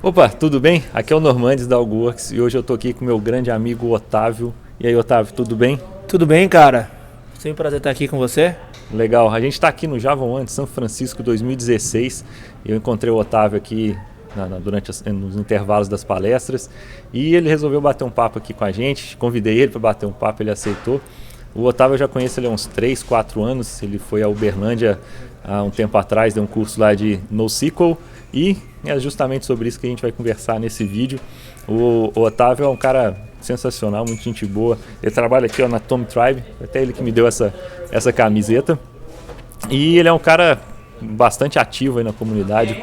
Opa, tudo bem? Aqui é o Normandes da Algoworks e hoje eu tô aqui com meu grande amigo Otávio. E aí, Otávio, tudo bem? Tudo bem, cara? Sempre um prazer estar aqui com você. Legal, a gente está aqui no Java One de São Francisco 2016 e eu encontrei o Otávio aqui durante nos intervalos das palestras e ele resolveu bater um papo aqui com a gente. Convidei ele para bater um papo, ele aceitou. O Otávio eu já conheço ele há uns 3, 4 anos, ele foi a Uberlândia há um tempo atrás, deu um curso lá de NoSQL e é justamente sobre isso que a gente vai conversar nesse vídeo. O Otávio é um cara sensacional, muito gente boa. Ele trabalha aqui na Tom Tribe, até ele que me deu essa camiseta. E ele é um cara bastante ativo aí na comunidade,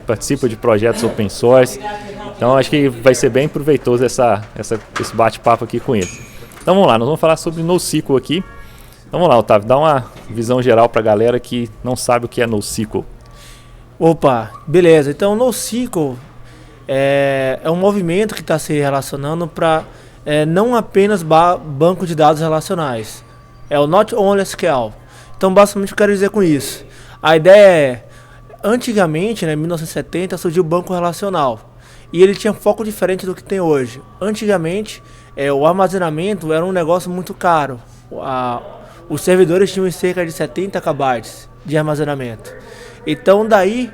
participa de projetos open source. Então acho que vai ser bem proveitoso esse bate-papo aqui com ele. Então vamos lá, nós vamos falar sobre NoSQL aqui. Então vamos lá, Otávio, dá uma visão geral para a galera que não sabe o que é NoSQL. Opa, beleza. Então, NoSQL é um movimento que está se relacionando para não apenas banco de dados relacionais. É o Not Only SQL. Então, basicamente, o que eu quero dizer com isso? A ideia é, antigamente, em 1970, surgiu o banco relacional. E ele tinha foco diferente do que tem hoje. Antigamente, o armazenamento era um negócio muito caro. Os servidores tinham cerca de 70 KB de armazenamento. Então daí,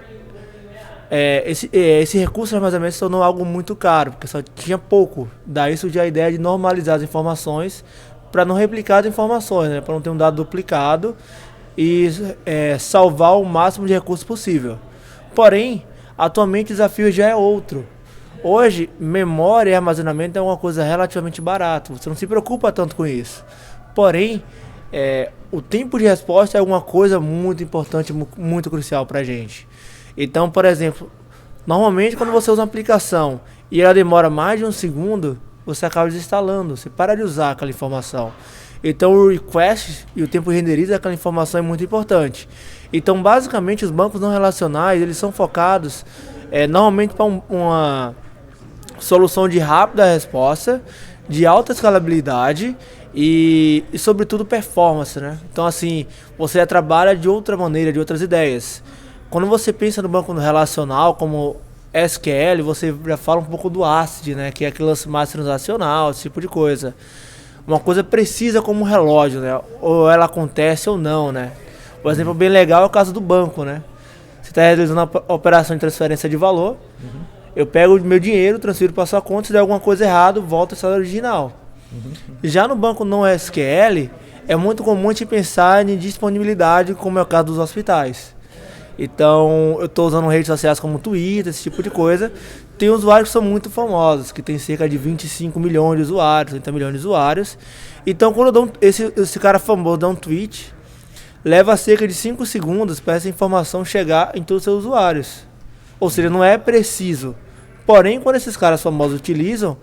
esse recurso de armazenamento se tornou algo muito caro, porque só tinha pouco. Daí surgiu a ideia de normalizar as informações para não replicar as informações, para não ter um dado duplicado e salvar o máximo de recursos possível. Porém, atualmente o desafio já é outro. Hoje, memória e armazenamento é uma coisa relativamente barata, você não se preocupa tanto com isso. Porém, o tempo de resposta é uma coisa muito importante, muito crucial para a gente. Então, por exemplo, normalmente quando você usa uma aplicação e ela demora mais de um segundo, você acaba desinstalando, você para de usar aquela informação. Então o request e o tempo de renderiza daquela informação é muito importante. Então basicamente os bancos não relacionais, eles são focados normalmente para uma solução de rápida resposta, de alta escalabilidade e sobretudo performance, né? Então assim, você trabalha de outra maneira, de outras ideias. Quando você pensa no banco relacional como SQL, você já fala um pouco do ACID, né? Que é aquele lance mais transacional, esse tipo de coisa. Uma coisa precisa como um relógio, né? Ou ela acontece ou não, né? Um exemplo bem legal é o caso do banco, né? Você está realizando a operação de transferência de valor, eu pego o meu dinheiro, transfiro para sua conta, se der alguma coisa errada, volta ao estado original. Já no banco não SQL, é muito comum a gente pensar em disponibilidade, como é o caso dos hospitais. Então, eu estou usando redes sociais como Twitter, esse tipo de coisa. Tem usuários que são muito famosos, que tem cerca de 25 milhões de usuários, 30 milhões de usuários. Então, quando eu dou esse cara famoso dá um tweet, leva cerca de 5 segundos para essa informação chegar em todos os seus usuários. Ou seja, não é preciso. Porém, quando esses caras famosos utilizam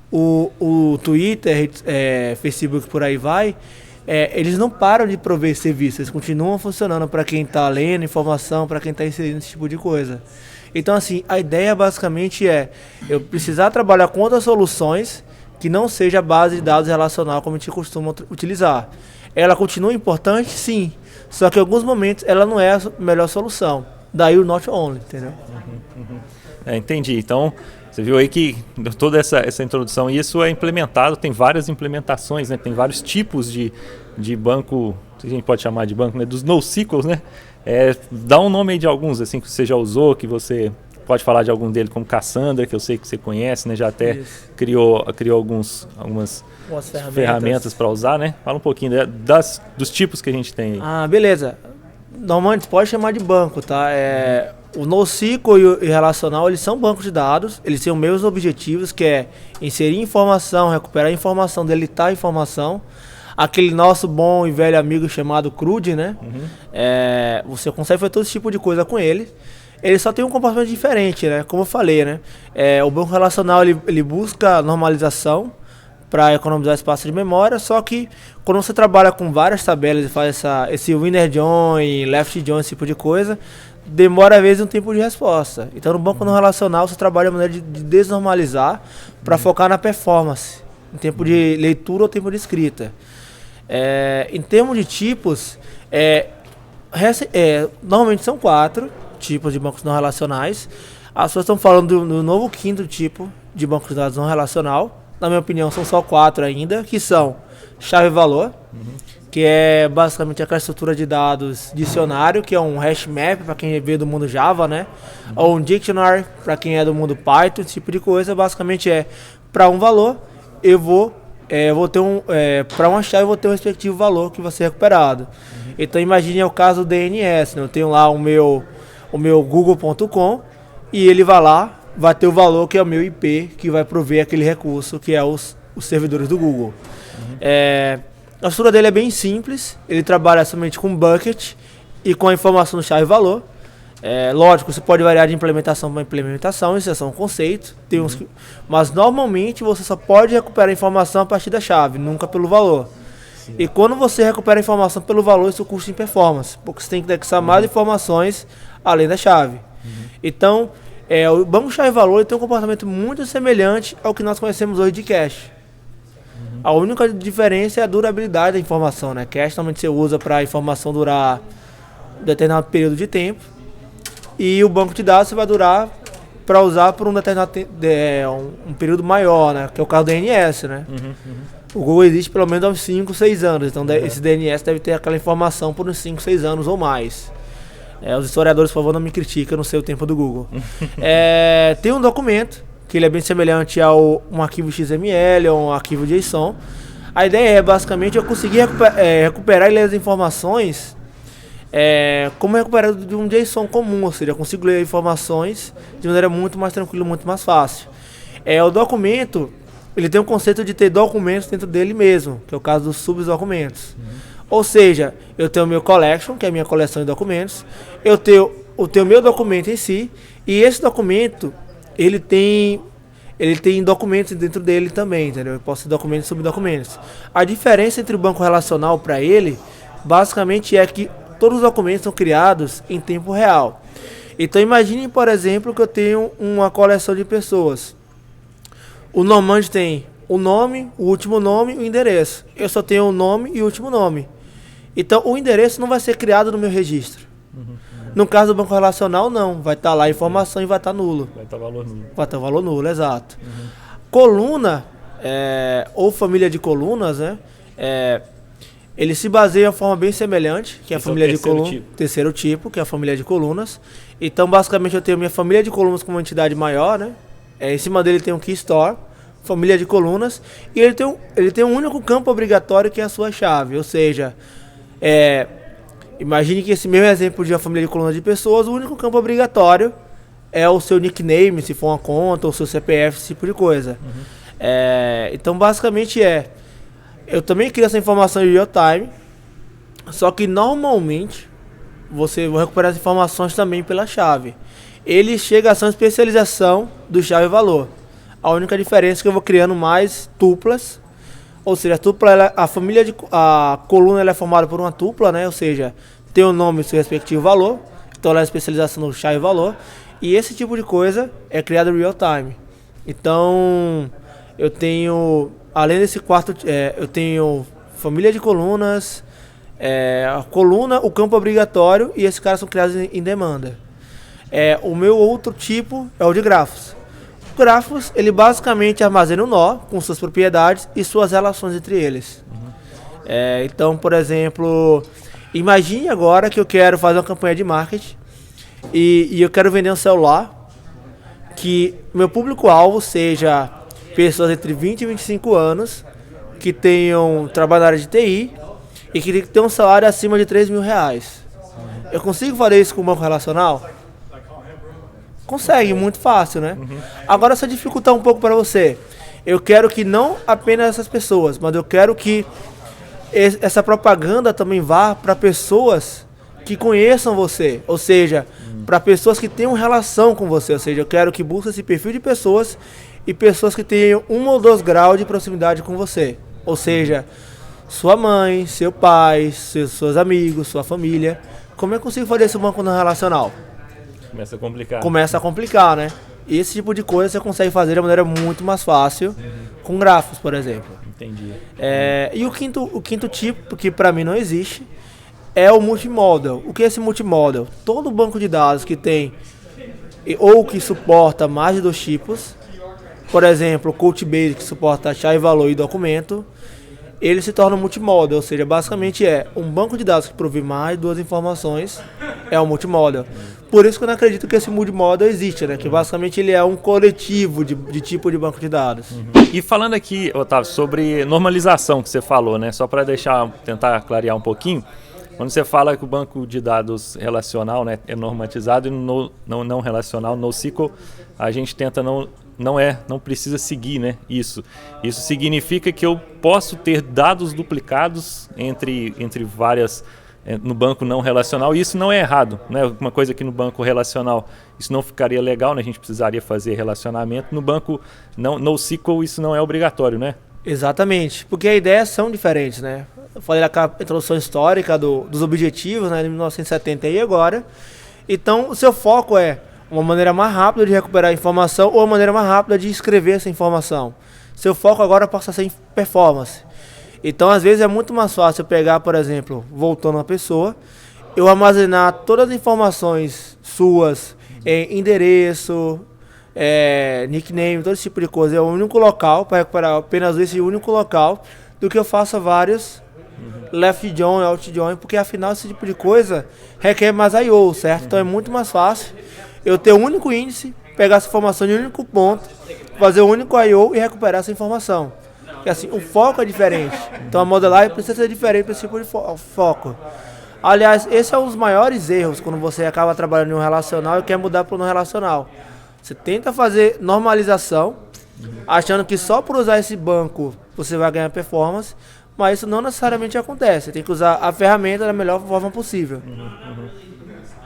o Twitter, Facebook, por aí vai, eles não param de prover serviços, eles continuam funcionando para quem está lendo informação, para quem está inserindo esse tipo de coisa. Então, assim, a ideia basicamente é eu precisar trabalhar com outras soluções que não seja a base de dados relacional como a gente costuma utilizar. Ela continua importante? Sim. Só que em alguns momentos ela não é a melhor solução. Daí o not only, entendeu? Entendi. Então, você viu aí que toda essa introdução, e isso é implementado, tem várias implementações, né? Tem vários tipos de banco, que a gente pode chamar de banco, né? Dos NoSQLs, né? Dá um nome aí de alguns assim, que você já usou, que você pode falar de algum deles, como Cassandra, que eu sei que você conhece, né? Já até criou algumas ferramentas para usar, né? Fala um pouquinho dos tipos que a gente tem aí. Ah, beleza. Normalmente pode chamar de banco, tá? O NoSQL e o relacional, eles são bancos de dados, eles têm os mesmos objetivos, que é inserir informação, recuperar informação, deletar informação. Aquele nosso bom e velho amigo chamado CRUD, né? Você consegue fazer todo esse tipo de coisa com ele. Ele só tem um comportamento diferente, né? Como eu falei, né? O banco relacional, ele busca normalização para economizar espaço de memória, só que quando você trabalha com várias tabelas e faz esse winner join, left join, esse tipo de coisa, demora às vezes um tempo de resposta. Então no banco não relacional você trabalha de maneira de desnormalizar para focar na performance, em tempo de leitura ou tempo de escrita. Em termos de tipos, normalmente são 4 tipos de bancos não relacionais. As pessoas estão falando do novo quinto tipo de banco de dados não relacional. Na minha opinião, são só 4 ainda, que são chave-valor, que é basicamente aquela estrutura de dados dicionário, que é um hash map para quem veio do mundo Java, né? Ou um dictionary para quem é do mundo Python, esse tipo de coisa. Basicamente para um valor, eu vou ter para uma chave eu vou ter um respectivo valor que vai ser recuperado. Então imagine o caso do DNS, né? Eu tenho lá o meu google.com e ele vai ter o valor que é o meu IP, que vai prover aquele recurso, que é os servidores do Google. A estrutura dele é bem simples, ele trabalha somente com bucket e com a informação do chave-valor. Lógico, você pode variar de implementação para implementação, isso é só um conceito. Mas normalmente você só pode recuperar a informação a partir da chave, nunca pelo valor. Sim. E quando você recupera a informação pelo valor, isso custa em performance, porque você tem que indexar mais informações além da chave. Então, o banco chave-valor tem um comportamento muito semelhante ao que nós conhecemos hoje de cache. A única diferença é a durabilidade da informação, né? Cache normalmente você usa para a informação durar um determinado período de tempo. E o banco de dados você vai durar para usar por um determinado um período maior, né? Que é o caso do DNS, né? O Google existe pelo menos há uns 5, 6 anos. Então esse DNS deve ter aquela informação por uns 5, 6 anos ou mais. Os historiadores, por favor, não me critiquem, eu não sei o tempo do Google. Tem um documento, que ele é bem semelhante a um arquivo XML ou um arquivo JSON. A ideia é, basicamente, eu conseguir recuperar e ler as informações como recuperado de um JSON comum, ou seja, eu consigo ler informações de maneira muito mais tranquila, muito mais fácil. O documento, ele tem um conceito de ter documentos dentro dele mesmo, que é o caso dos subdocumentos. Ou seja, eu tenho o meu collection, que é a minha coleção de documentos, eu tenho o meu documento em si, e esse documento, ele tem documentos dentro dele também, entendeu? Eu posso ter documentos e subdocumentos. A diferença entre o banco relacional para ele, basicamente, é que todos os documentos são criados em tempo real. Então imagine, por exemplo, que eu tenho uma coleção de pessoas. O Normand tem o nome, o último nome e o endereço. Eu só tenho o nome e o último nome. Então o endereço não vai ser criado no meu registro. No caso do banco relacional, não. Vai estar lá a informação e vai estar nulo. Vai estar valor nulo. Vai estar valor nulo, exato. Coluna, ou família de colunas, né? Ele se baseia de uma forma bem semelhante, que é a família de colunas. Terceiro tipo, que é a família de colunas. Então, basicamente, eu tenho minha família de colunas como uma entidade maior, né? Em cima dele tem um key store, família de colunas, e ele tem um único campo obrigatório, que é a sua chave. Ou seja, imagine que esse mesmo exemplo de uma família de colunas de pessoas, o único campo obrigatório é o seu nickname, se for uma conta, ou seu CPF, esse tipo de coisa. Então, basicamente eu também crio essa informação em real time, só que normalmente você vai recuperar as informações também pela chave. Ele chega a ser uma especialização do chave-valor. A única diferença é que eu vou criando mais tuplas, ou seja, a tupla, a coluna ela é formada por uma tupla, né? Ou seja, tem o nome e seu respectivo valor, então ela é a especialização do chave-valor, e esse tipo de coisa é criado em real time. Então, eu tenho, além desse quarto, eu tenho família de colunas, a coluna, o campo obrigatório, e esses caras são criados em demanda. O meu outro tipo é o de grafos. O grafos, ele basicamente armazena um nó com suas propriedades e suas relações entre eles. Então, por exemplo, imagine agora que eu quero fazer uma campanha de marketing e eu quero vender um celular que meu público-alvo seja pessoas entre 20 e 25 anos que tenham trabalho na área de TI e que tenham um salário acima de R$3.000. Eu consigo fazer isso com o banco relacional? Consegue, muito fácil, né? Agora, se eu dificultar um pouco para você, eu quero que não apenas essas pessoas, mas eu quero que essa propaganda também vá para pessoas que conheçam você, ou seja, para pessoas que tenham relação com você, ou seja, eu quero que busque esse perfil de pessoas e pessoas que tenham 1 ou 2 graus de proximidade com você, ou seja, sua mãe, seu pai, seus amigos, sua família. Como é que eu consigo fazer esse banco não relacional? Começa a complicar, né? Esse tipo de coisa você consegue fazer de maneira muito mais fácil com grafos, por exemplo. Entendi. E o quinto tipo, que para mim não existe, é o multimodal. O que é esse multimodal? Todo banco de dados que tem ou que suporta mais de 2 tipos, por exemplo, o Couchbase, que suporta chave, valor e documento, ele se torna multimodal, ou seja, basicamente é um banco de dados que provê mais de 2 informações, é um multimodal. Por isso que eu não acredito que esse multimodal existe, né? Que basicamente ele é um coletivo de tipo de banco de dados. E falando aqui, Otávio, sobre normalização que você falou, né? Só para tentar clarear um pouquinho, quando você fala que o banco de dados relacional, né, é normatizado e não relacional, NoSQL, a gente tenta não precisa seguir, né, isso. Isso significa que eu posso ter dados duplicados entre várias no banco não relacional, e isso não é errado, né? Uma coisa que no banco relacional isso não ficaria legal, né? A gente precisaria fazer relacionamento. No banco NoSQL isso não é obrigatório, né? Exatamente, porque as ideias são diferentes, né? Eu falei da introdução histórica dos objetivos, né, de 1970 e agora. Então, o seu foco é uma maneira mais rápida de recuperar a informação ou uma maneira mais rápida de escrever essa informação. Seu foco agora passa a ser em performance. Então, às vezes, é muito mais fácil eu pegar, por exemplo, voltando uma pessoa, eu armazenar todas as informações suas em endereço, nickname, todo esse tipo de coisa. É um único local, para recuperar apenas esse único local, do que eu faça vários left join, out join, porque afinal esse tipo de coisa requer mais I/O, certo? Então é muito mais fácil eu ter um único índice, pegar essa informação de um único ponto, fazer um único I/O e recuperar essa informação. Porque assim, o foco é diferente. Então a modelagem precisa ser diferente para esse tipo de foco. Aliás, esse é um dos maiores erros quando você acaba trabalhando em um relacional e quer mudar para um não relacional. Você tenta fazer normalização, achando que só por usar esse banco você vai ganhar performance, mas isso não necessariamente acontece. Você tem que usar a ferramenta da melhor forma possível.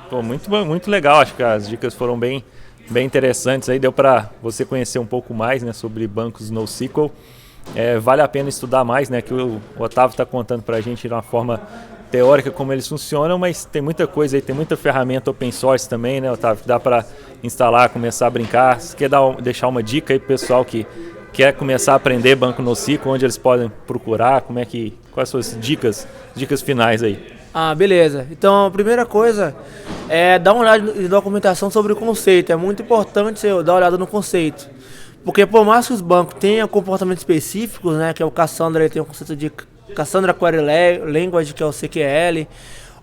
Pô, muito bom, muito legal. Acho que as dicas foram bem interessantes. Aí deu para você conhecer um pouco mais, né, sobre bancos NoSQL. Vale a pena estudar mais, né, que o Otávio está contando para a gente de uma forma teórica como eles funcionam, mas tem muita coisa aí, tem muita ferramenta open source também, né, Otávio, que dá para instalar, começar a brincar. Você quer deixar uma dica aí pro pessoal que quer começar a aprender banco NoSQL, onde eles podem procurar, quais são as dicas finais aí? Ah, beleza. Então, a primeira coisa é dar uma olhada em documentação sobre o conceito. É muito importante você dar uma olhada no conceito. Porque por mais que os bancos tenham comportamentos específicos, né, que é o Cassandra, ele tem o conceito de Cassandra Query Language, que é o CQL,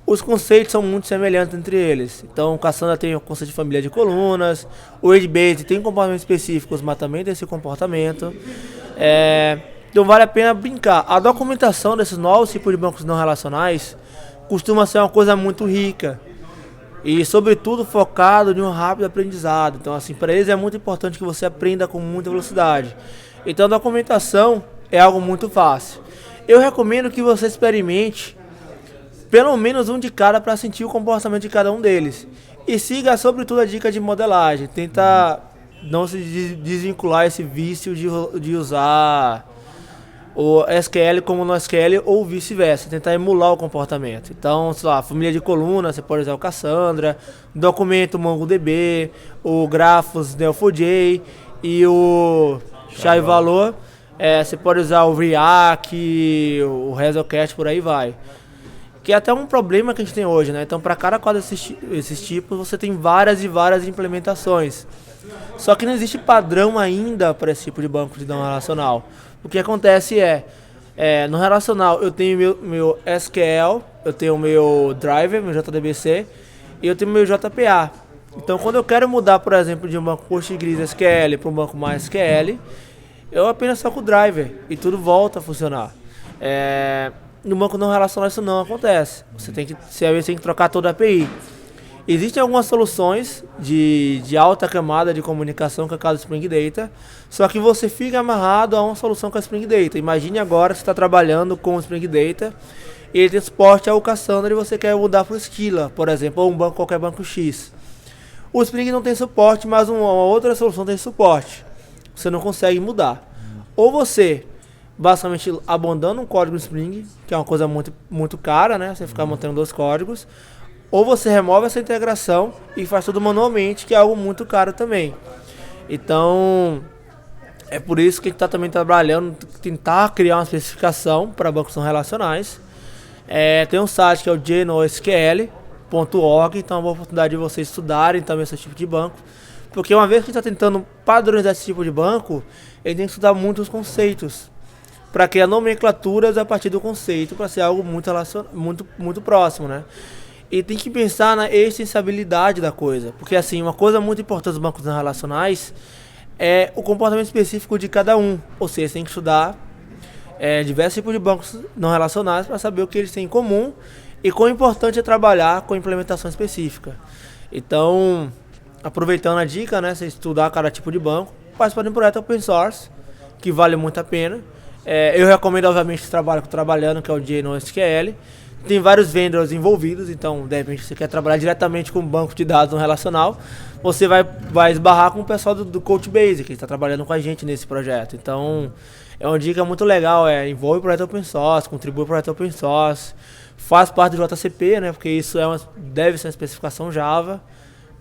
os conceitos são muito semelhantes entre eles. Então, o Cassandra tem o conceito de família de colunas, o Edgebase tem comportamentos específicos, mas também tem esse comportamento. Então, vale a pena brincar. A documentação desses novos tipos de bancos não relacionais costuma ser uma coisa muito rica e, sobretudo, focado em um rápido aprendizado. Então, assim, para eles é muito importante que você aprenda com muita velocidade. Então, a documentação é algo muito fácil. Eu recomendo que você experimente pelo menos um de cada para sentir o comportamento de cada um deles. E siga, sobretudo, a dica de modelagem. Tenta não se desvincular esse vício de usar o SQL como no SQL ou vice-versa. Tentar emular o comportamento. Então, sei lá, família de coluna, você pode usar o Cassandra, documento MongoDB, o Grafos Neo4j e o chave valor. Você pode usar o React, o Hazelcat, por aí vai. Que é até um problema que a gente tem hoje, né? Então, para cada quadro desses tipos, você tem várias e várias implementações. Só que não existe padrão ainda para esse tipo de banco de não relacional. O que acontece no relacional, eu tenho meu SQL, eu tenho o meu driver, meu JDBC, e eu tenho meu JPA. Então, quando eu quero mudar, por exemplo, de um banco PostgreSQL para um banco MySQL, eu apenas toco o driver e tudo volta a funcionar. No banco não relacional isso não acontece. Você tem que trocar toda a API. Existem algumas soluções de alta camada de comunicação com a casa do Spring Data, só que você fica amarrado a uma solução com a Spring Data. Imagine agora que você está trabalhando com o Spring Data e ele tem suporte ao Cassandra e você quer mudar para o Scala, por exemplo, ou qualquer banco X. O Spring não tem suporte, mas uma outra solução tem suporte. Você não consegue mudar. Ou você basicamente abandona um código Spring, que é uma coisa muito, muito cara, né? Você ficar mantendo 2 códigos. Ou você remove essa integração e faz tudo manualmente, que é algo muito caro também. Então, é por isso que a gente está também trabalhando, tentar criar uma especificação para bancos não relacionais. Tem um site que é o genosql.org, então é uma boa oportunidade de vocês estudarem também esse tipo de banco. Porque uma vez que a gente está tentando padronizar esse tipo de banco, ele tem que estudar muitos conceitos para criar nomenclaturas a partir do conceito, para ser algo muito próximo, né? E tem que pensar na extensibilidade da coisa, porque assim, uma coisa muito importante dos bancos não relacionais é o comportamento específico de cada um, ou seja, você tem que estudar diversos tipos de bancos não relacionais para saber o que eles têm em comum e quão importante é trabalhar com implementação específica. Então, aproveitando a dica, né, você estudar cada tipo de banco, participa de um projeto open source, que vale muito a pena. Eu recomendo, obviamente, esse trabalho que eu estou trabalhando, que é o JNoSQL. Tem vários vendors envolvidos, então, de repente, você quer trabalhar diretamente com um banco de dados não relacional, você vai esbarrar com o pessoal do Coachbase, que está trabalhando com a gente nesse projeto. Então, é uma dica muito legal, envolve o projeto open source, contribui para o projeto open source, faz parte do JCP, né, porque isso deve ser uma especificação Java,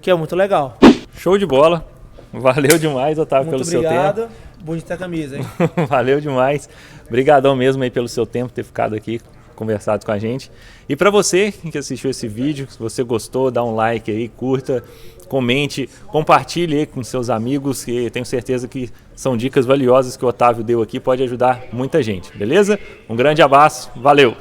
que é muito legal. Show de bola. Valeu demais, Otávio, pelo seu tempo. Muito obrigado. Bonita a camisa, hein? Valeu demais. Obrigadão mesmo aí pelo seu tempo, ter ficado aqui, conversado com a gente. E para você que assistiu esse vídeo, se você gostou, dá um like aí, curta, comente, compartilhe aí com seus amigos, que tenho certeza que são dicas valiosas que o Otávio deu aqui, pode ajudar muita gente, beleza? Um grande abraço, valeu!